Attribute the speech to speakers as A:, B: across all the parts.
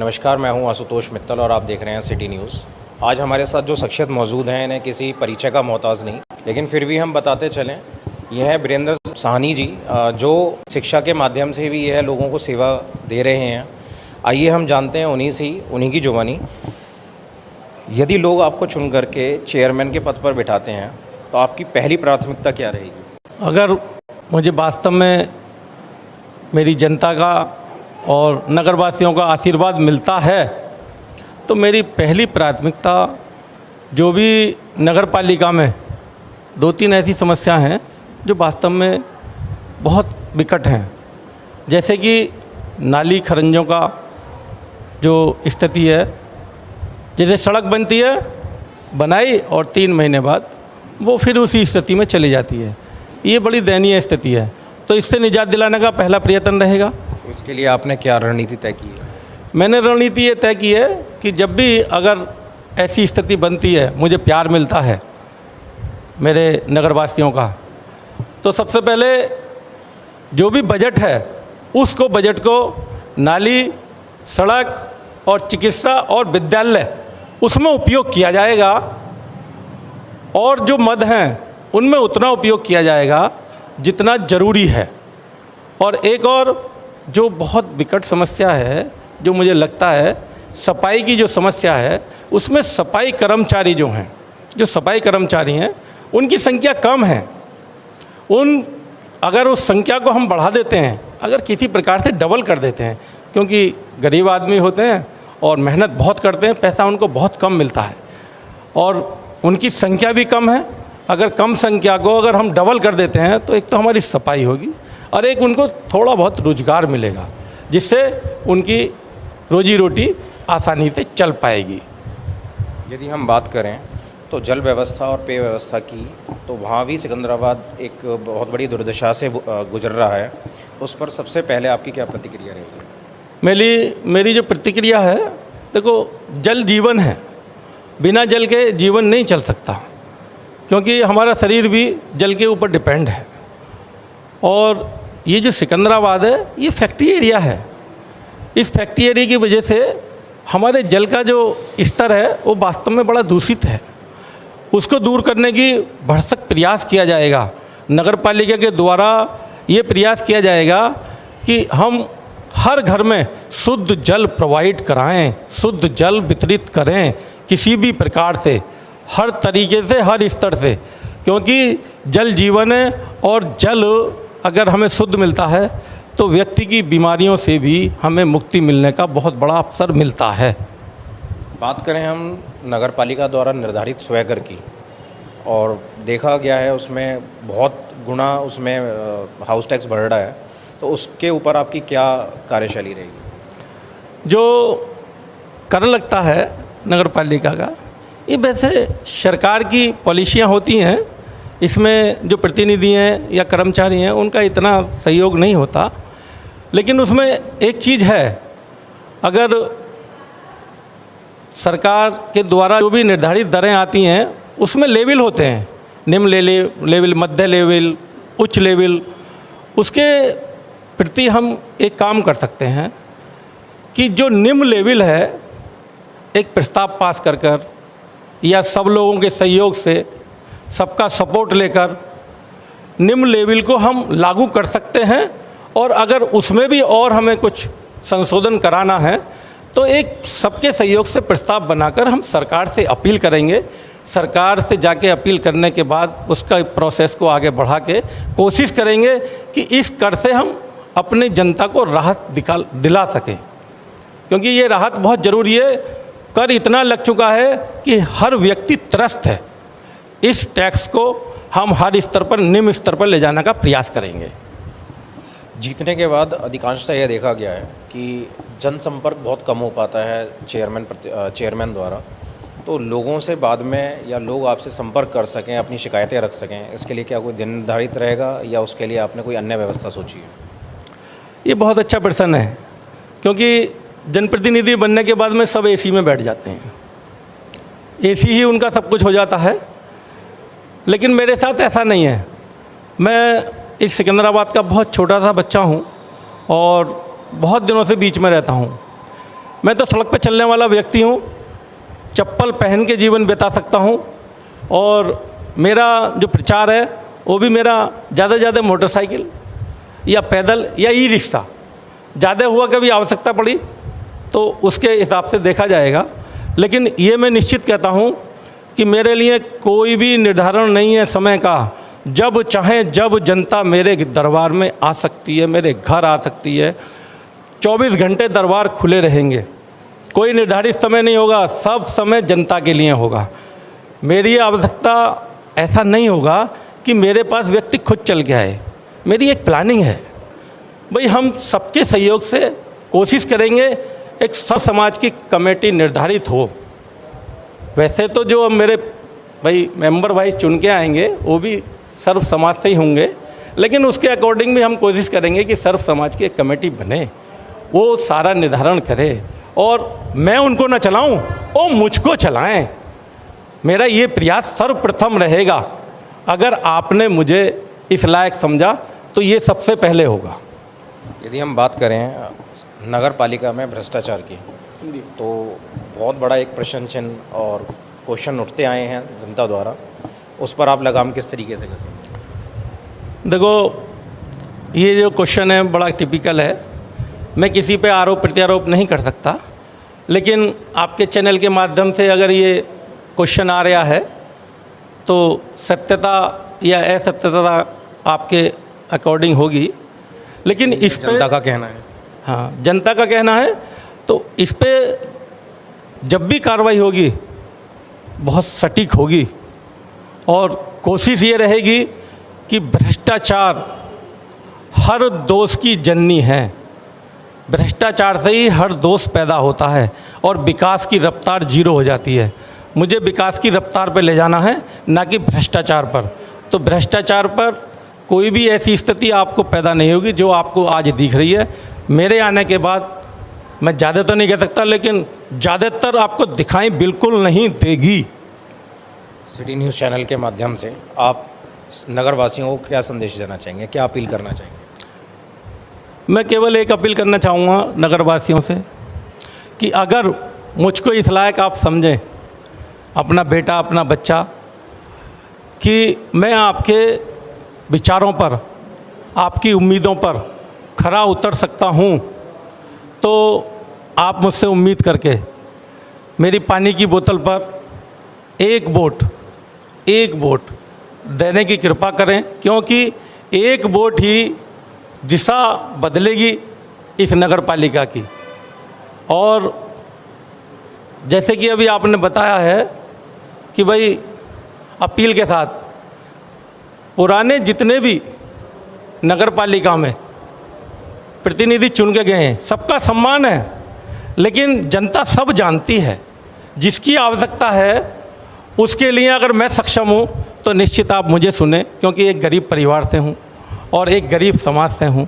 A: नमस्कार, मैं हूं आशुतोष मित्तल और आप देख रहे हैं सिटी न्यूज़। आज हमारे साथ जो शख्सियत मौजूद हैं इन्हें किसी परिचय का मोहताज नहीं, लेकिन फिर भी हम बताते चलें। यह है वीरेंद्र साहनी जी, जो शिक्षा के माध्यम से भी यह लोगों को सेवा दे रहे हैं। आइए हम जानते हैं उन्हीं की जुबानी। यदि लोग आपको चुन करके चेयरमैन के पद पर बिठाते हैं तो आपकी पहली प्राथमिकता क्या रहेगी?
B: अगर मुझे वास्तव में मेरी जनता का और नगरवासियों का आशीर्वाद मिलता है तो मेरी पहली प्राथमिकता, जो भी नगर पालिका में 2-3 ऐसी समस्या हैं जो वास्तव में बहुत विकट हैं, जैसे कि नाली खरंजों का जो स्थिति है। जैसे सड़क बनती है, बनाई और 3 महीने बाद वो फिर उसी स्थिति में चली जाती है। ये बड़ी दयनीय स्थिति है, तो इससे निजात दिलाने का पहला प्रयत्न रहेगा।
A: इसके लिए आपने क्या रणनीति तय की है?
B: मैंने रणनीति ये तय की है कि जब भी अगर ऐसी स्थिति बनती है, मुझे प्यार मिलता है मेरे नगरवासियों का, तो सबसे पहले जो भी बजट है उसको बजट को नाली, सड़क और चिकित्सा और विद्यालय उसमें उपयोग किया जाएगा, और जो मद हैं उनमें उतना उपयोग किया जाएगा जितना ज़रूरी है। और एक और जो बहुत विकट समस्या है, जो मुझे लगता है सफाई की जो समस्या है, उसमें सफाई कर्मचारी जो सफाई कर्मचारी हैं उनकी संख्या कम है। अगर उस संख्या को हम बढ़ा देते हैं, अगर किसी प्रकार से डबल कर देते हैं, क्योंकि गरीब आदमी होते हैं और मेहनत बहुत करते हैं, पैसा उनको बहुत कम मिलता है और उनकी संख्या भी कम है। अगर कम संख्या को अगर हम डबल कर देते हैं तो एक तो हमारी सफाई होगी और एक उनको थोड़ा बहुत रोजगार मिलेगा, जिससे उनकी रोजी रोटी आसानी से चल पाएगी।
A: यदि हम बात करें तो जल व्यवस्था और पेय व्यवस्था की, तो वहाँ भी सिकंदराबाद एक बहुत बड़ी दुर्दशा से गुजर रहा है। उस पर सबसे पहले आपकी क्या प्रतिक्रिया रहेगी?
B: मेरी जो प्रतिक्रिया है, देखो, जल जीवन है, बिना जल के जीवन नहीं चल सकता, क्योंकि हमारा शरीर भी जल के ऊपर डिपेंड है। और ये जो सिकंदराबाद है, ये फैक्ट्री एरिया है। इस फैक्ट्री एरिया की वजह से हमारे जल का जो स्तर है वो वास्तव में बड़ा दूषित है। उसको दूर करने की भरसक प्रयास किया जाएगा। नगर पालिका के द्वारा ये प्रयास किया जाएगा कि हम हर घर में शुद्ध जल प्रोवाइड कराएं, शुद्ध जल वितरित करें, किसी भी प्रकार से, हर तरीके से, हर स्तर से, क्योंकि जल जीवन है और जल अगर हमें शुद्ध मिलता है तो व्यक्ति की बीमारियों से भी हमें मुक्ति मिलने का बहुत बड़ा अवसर मिलता है।
A: बात करें हम नगर पालिका द्वारा निर्धारित स्वयं की, और देखा गया है उसमें बहुत गुना उसमें हाउस टैक्स बढ़ रहा है, तो उसके ऊपर आपकी क्या कार्यशैली रहेगी?
B: जो कर लगता है नगर पालिका का, ये वैसे सरकार की पॉलिसियाँ होती हैं, इसमें जो प्रतिनिधि हैं या कर्मचारी हैं उनका इतना सहयोग नहीं होता। लेकिन उसमें एक चीज़ है, अगर सरकार के द्वारा जो भी निर्धारित दरें आती हैं उसमें लेवल होते हैं, निम्न लेवल, मध्य लेवल, उच्च लेवल। उसके प्रति हम एक काम कर सकते हैं कि जो निम्न लेवल है, एक प्रस्ताव पास कर या सब लोगों के सहयोग से, सबका सपोर्ट लेकर निम्न लेवल को हम लागू कर सकते हैं। और अगर उसमें भी और हमें कुछ संशोधन कराना है तो एक सबके सहयोग से प्रस्ताव बनाकर हम सरकार से अपील करेंगे। सरकार से जाके अपील करने के बाद उसका प्रोसेस को आगे बढ़ा के कोशिश करेंगे कि इस कर से हम अपनी जनता को राहत दिला सकें, क्योंकि ये राहत बहुत ज़रूरी है। कर इतना लग चुका है कि हर व्यक्ति त्रस्त है। इस टैक्स को हम हर स्तर पर, निम्न स्तर पर ले जाने का प्रयास करेंगे।
A: जीतने के बाद अधिकांशतः यह देखा गया है कि जनसंपर्क बहुत कम हो पाता है चेयरमैन द्वारा, तो लोगों से बाद में या लोग आपसे संपर्क कर सकें, अपनी शिकायतें रख सकें, इसके लिए क्या कोई दिन निर्धारित रहेगा या उसके लिए आपने कोई अन्य व्यवस्था सोची है?
B: ये बहुत अच्छा प्रश्न है, क्योंकि जनप्रतिनिधि बनने के बाद में सब एसी में बैठ जाते हैं, एसी ही उनका सब कुछ हो जाता है। लेकिन मेरे साथ ऐसा नहीं है। मैं इस सिकंदराबाद का बहुत छोटा सा बच्चा हूँ और बहुत दिनों से बीच में रहता हूँ। मैं तो सड़क पर चलने वाला व्यक्ति हूँ, चप्पल पहन के जीवन बिता सकता हूँ। और मेरा जो प्रचार है वो भी मेरा ज़्यादा से ज़्यादा मोटरसाइकिल या पैदल या ई रिक्शा, ज़्यादा हुआ कभी आवश्यकता पड़ी तो उसके हिसाब से देखा जाएगा। लेकिन ये मैं निश्चित कहता हूँ कि मेरे लिए कोई भी निर्धारण नहीं है समय का। जब चाहें जब जनता मेरे दरबार में आ सकती है, मेरे घर आ सकती है। 24 घंटे दरबार खुले रहेंगे, कोई निर्धारित समय नहीं होगा, सब समय जनता के लिए होगा। मेरी आवश्यकता ऐसा नहीं होगा कि मेरे पास व्यक्ति खुद चल के आए। मेरी एक प्लानिंग है भाई, हम सबके सहयोग से कोशिश करेंगे एक सब समाज की कमेटी निर्धारित हो। वैसे तो जो मेरे भाई मेंबर वाइज चुन के आएंगे वो भी सर्व समाज से ही होंगे, लेकिन उसके अकॉर्डिंग भी हम कोशिश करेंगे कि सर्व समाज की एक कमेटी बने, वो सारा निर्धारण करे और मैं उनको न चलाऊं, वो मुझको चलाएं। मेरा ये प्रयास सर्वप्रथम रहेगा। अगर आपने मुझे इस लायक समझा तो ये सबसे पहले होगा।
A: यदि हम बात करें नगर पालिका में भ्रष्टाचार की, तो बहुत बड़ा एक प्रश्न चिन्ह और क्वेश्चन उठते आए हैं जनता द्वारा, उस पर आप लगाम किस तरीके से कसेंगे?
B: देखो, ये जो क्वेश्चन है बड़ा टिपिकल है। मैं किसी पे आरोप प्रत्यारोप नहीं कर सकता, लेकिन आपके चैनल के माध्यम से अगर ये क्वेश्चन आ रहा है तो सत्यता या असत्यता आपके अकॉर्डिंग होगी। लेकिन इस पे
A: जनता का कहना है,
B: हाँ, जनता का कहना है तो इस पे जब भी कार्रवाई होगी बहुत सटीक होगी और कोशिश ये रहेगी कि भ्रष्टाचार हर दोष की जननी है। भ्रष्टाचार से ही हर दोष पैदा होता है और विकास की रफ्तार जीरो हो जाती है। मुझे विकास की रफ्तार पर ले जाना है, ना कि भ्रष्टाचार पर। तो भ्रष्टाचार पर कोई भी ऐसी स्थिति आपको पैदा नहीं होगी जो आपको आज दिख रही है। मेरे आने के बाद मैं ज़्यादा तो नहीं कह सकता, लेकिन ज़्यादातर आपको दिखाई बिल्कुल नहीं देगी।
A: सिटी न्यूज़ चैनल के माध्यम से आप नगर वासियों को क्या संदेश देना चाहेंगे, क्या अपील करना चाहेंगे?
B: मैं केवल एक अपील करना चाहूँगा नगरवासियों से कि अगर मुझको इस लायक आप समझें, अपना बेटा अपना बच्चा, कि मैं आपके विचारों पर, आपकी उम्मीदों पर खरा उतर सकता हूँ, तो आप मुझसे उम्मीद करके मेरी पानी की बोतल पर एक वोट देने की कृपा करें, क्योंकि एक वोट ही दिशा बदलेगी इस नगर पालिका की। और जैसे कि अभी आपने बताया है कि भाई अपील के साथ पुराने जितने भी नगर पालिका में प्रतिनिधि चुन के गए हैं सबका सम्मान है, लेकिन जनता सब जानती है जिसकी आवश्यकता है उसके लिए अगर मैं सक्षम हूँ तो निश्चित आप मुझे सुने, क्योंकि एक गरीब परिवार से हूँ और एक गरीब समाज से हूँ।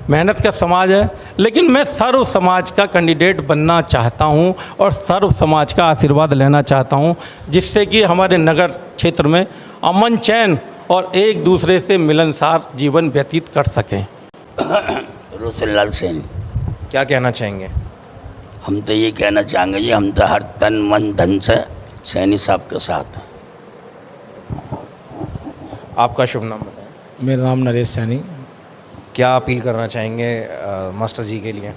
B: मेहनत का समाज है, लेकिन मैं सर्व समाज का कैंडिडेट बनना चाहता हूँ और सर्व समाज का आशीर्वाद लेना चाहता हूँ, जिससे कि हमारे नगर क्षेत्र में अमन चैन और एक दूसरे से मिलनसार जीवन व्यतीत कर सकें।
C: रोशनलाल सेन।
A: क्या कहना चाहेंगे?
C: हम तो ये कहना चाहेंगे जी, हम तो हर तन मन धन से सैनी साहब के साथ हैं।
A: आपका शुभ नाम बताएं।
D: मेरा नाम नरेश सैनी।
A: क्या अपील करना चाहेंगे मास्टर जी के लिए?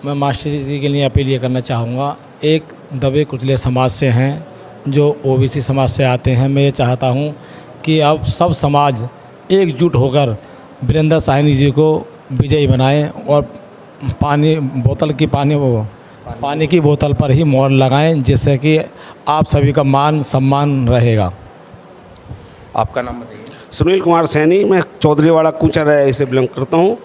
D: मैं मास्टर जी के लिए अपील ये करना चाहूँगा, एक दबे कुचले समाज से हैं, जो ओबीसी समाज से आते हैं। मैं ये चाहता हूँ कि अब सब समाज एकजुट होकर वीरेंद्र साहनी जी को विजयी बनाएं और पानी की बोतल पर ही मोहर लगाएं, जिससे कि आप सभी का मान सम्मान रहेगा।
A: आपका नाम बताइए।
E: सुनील कुमार सैनी। मैं चौधरीवाड़ा कूचर से बिलोंग करता हूँ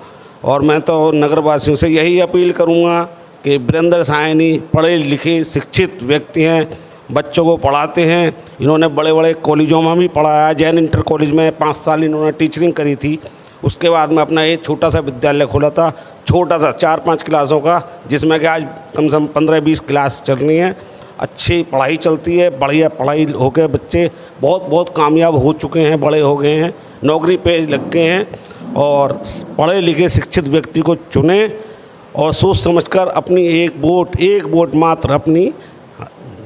E: और मैं तो नगरवासियों से यही अपील करूँगा कि वीरेंद्र साहनी पढ़े लिखे शिक्षित व्यक्ति हैं, बच्चों को पढ़ाते हैं। इन्होंने बड़े बड़े कॉलेजों में भी पढ़ाया। जैन इंटर कॉलेज में 5 साल इन्होंने टीचरिंग करी थी। उसके बाद में अपना एक छोटा सा विद्यालय खोला था, छोटा सा 4-5 क्लासों का, जिसमें कि आज कम से कम 15-20 क्लास चल रही हैं। अच्छी पढ़ाई चलती है, बढ़िया पढ़ाई होकर बच्चे बहुत कामयाब हो चुके हैं, बड़े हो गए हैं, नौकरी पे लग गए हैं। और पढ़े लिखे शिक्षित व्यक्ति को चुनें और सोच समझकर अपनी एक वोट मात्र अपनी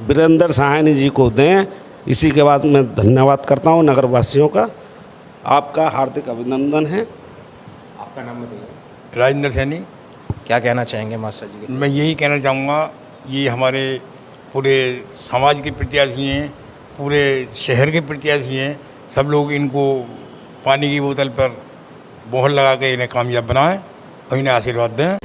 E: वीरेंद्र साहनी जी को दें। इसी के बाद मैं धन्यवाद करता हूँ नगरवासियों का। आपका हार्दिक अभिनंदन है।
A: आपका नाम बताइए।
F: राजेंद्र सैनी।
A: क्या कहना चाहेंगे मास्टर जी के?
F: मैं यही कहना चाहूँगा, ये हमारे पूरे समाज के प्रत्याशी हैं, पूरे शहर के प्रत्याशी हैं। सब लोग इनको पानी की बोतल पर मोहर लगा के इन्हें कामयाब बनाएं और इन्हें आशीर्वाद दें।